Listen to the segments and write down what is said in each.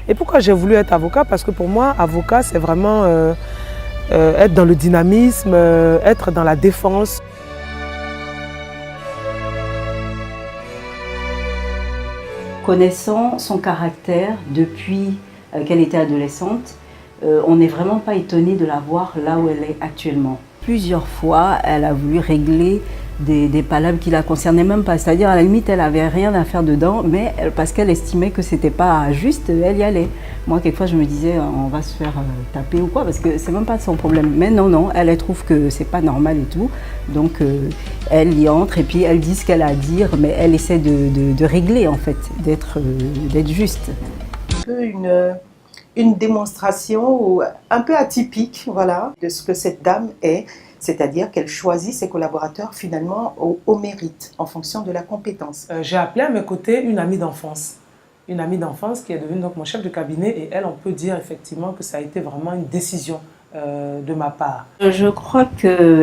Et pourquoi j'ai voulu être avocat? Parce que pour moi, avocat, c'est vraiment être dans le dynamisme, être dans la défense. Connaissant son caractère depuis qu'elle était adolescente, on n'est vraiment pas étonné de la voir là où elle est actuellement. Plusieurs fois, elle a voulu régler des palabres qui la concernaient même pas. C'est-à-dire, à la limite, elle n'avait rien à faire dedans, mais parce qu'elle estimait que c'était pas juste, elle y allait. Moi, quelquefois, je me disais, on va se faire taper ou quoi, parce que c'est même pas son problème. Mais non, elle trouve que c'est pas normal et tout. Donc, elle y entre et puis elle dit ce qu'elle a à dire, mais elle essaie de régler, en fait, d'être juste. Une démonstration un peu atypique, voilà, de ce que cette dame est, c'est-à-dire qu'elle choisit ses collaborateurs finalement au mérite, en fonction de la compétence. J'ai appelé à mes côtés une amie d'enfance qui est devenue donc mon chef de cabinet, et elle, on peut dire effectivement que ça a été vraiment une décision de ma part. Je crois que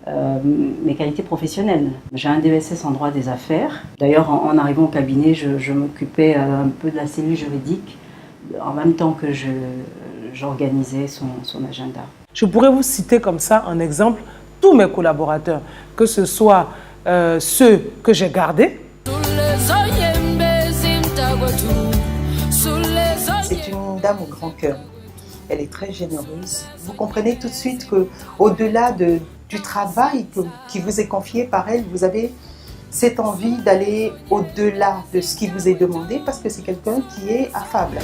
mes qualités professionnelles. J'ai un DESS en droit des affaires. D'ailleurs, en arrivant au cabinet, je m'occupais un peu de la cellule juridique, en même temps que j'organisais son agenda. Je pourrais vous citer comme ça en exemple tous mes collaborateurs, que ce soit ceux que j'ai gardés. C'est une dame au grand cœur. Elle est très généreuse. Vous comprenez tout de suite qu'au-delà du travail qui vous est confié par elle, vous avez cette envie d'aller au-delà de ce qui vous est demandé, parce que c'est quelqu'un qui est affable.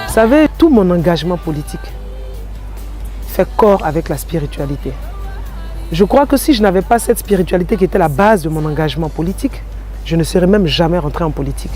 Vous savez, tout mon engagement politique fait corps avec la spiritualité. Je crois que si je n'avais pas cette spiritualité qui était la base de mon engagement politique, je ne serais même jamais rentré en politique.